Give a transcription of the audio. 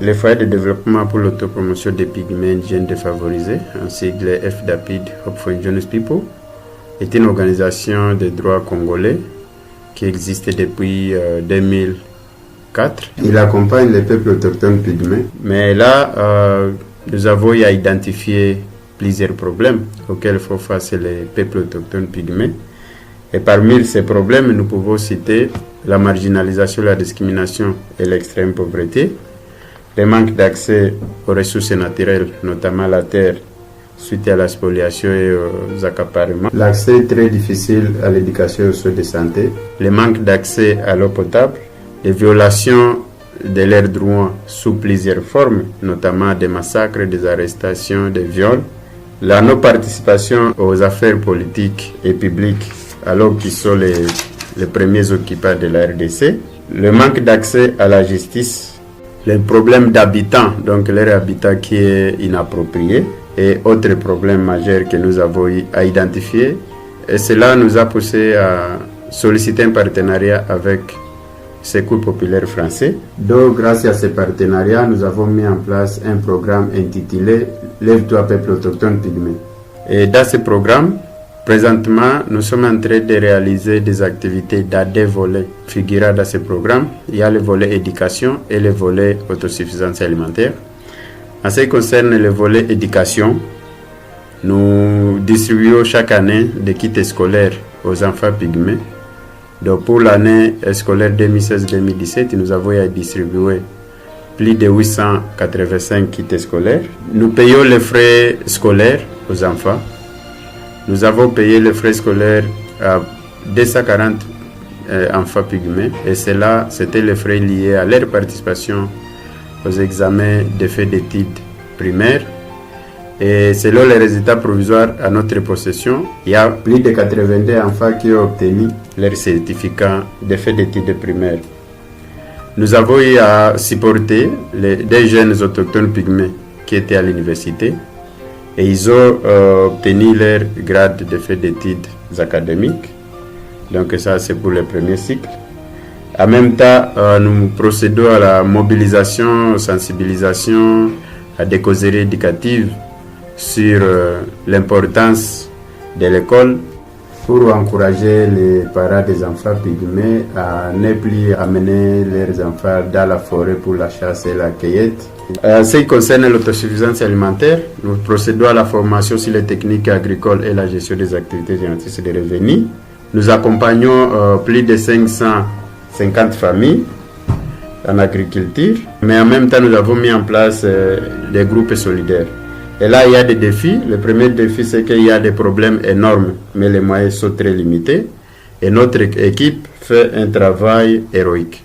Les foyers de développement pour l'autopromotion des pygmées indigènes défavorisés, en sigle FDAPID, Hope for Indigenous People, est une organisation de droits congolais qui existe depuis 2004. Il accompagne les peuples autochtones pygmées. Mais là, nous avons à identifier plusieurs problèmes auxquels font face les peuples autochtones pygmées. Et parmi ces problèmes, nous pouvons citer la marginalisation, la discrimination et l'extrême pauvreté, le manque d'accès aux ressources naturelles, notamment la terre, suite à la spoliation et aux accaparements, l'accès très difficile à l'éducation et aux soins de santé, le manque d'accès à l'eau potable, les violations de leurs droits sous plusieurs formes, notamment des massacres, des arrestations, des viols, la non-participation aux affaires politiques et publiques, alors qu'ils sont les premiers occupants de la RDC, le manque d'accès à la justice, les problèmes d'habitants, donc leur habitat qui est inapproprié, et autres problèmes majeurs que nous avons à identifier. Et cela nous a poussé à solliciter un partenariat avec Secours populaire français. Donc, grâce à ce partenariat, nous avons mis en place un programme intitulé « Lève-toi, peuple autochtone pygmée ». Et dans ce programme, présentement, nous sommes en train de réaliser des activités dans deux volets figurant dans ce programme. Il y a le volet éducation et le volet autosuffisance alimentaire. En ce qui concerne le volet éducation, nous distribuons chaque année des kits scolaires aux enfants pygmées. Donc pour l'année scolaire 2016-2017, nous avons distribué plus de 885 kits scolaires. Nous payons les frais scolaires aux enfants. Nous avons payé les frais scolaires à 240 enfants pygmées et cela, c'était les frais liés à leur participation aux examens de fait d'études primaires. Et selon les résultats provisoires à notre possession, il y a plus de 82 enfants qui ont obtenu leur certificat de fait d'études primaires. Nous avons eu à supporter des jeunes autochtones pygmées qui étaient à l'université et ils ont obtenu leur grade de fait d'études académiques. Donc ça, c'est pour le premier cycle. En même temps, nous procédons à la mobilisation, sensibilisation, à des causeries éducatives sur l'importance de l'école pour encourager les parents des enfants pygmées à ne plus amener leurs enfants dans la forêt pour la chasse et la cueillette. En ce qui concerne l'autosuffisance alimentaire, nous procédons à la formation sur les techniques agricoles et la gestion des activités génératrices de revenus. Nous accompagnons plus de 550 familles en agriculture, mais en même temps nous avons mis en place des groupes solidaires. Et là il y a des défis. Le premier défi c'est qu'il y a des problèmes énormes, mais les moyens sont très limités. Et notre équipe fait un travail héroïque.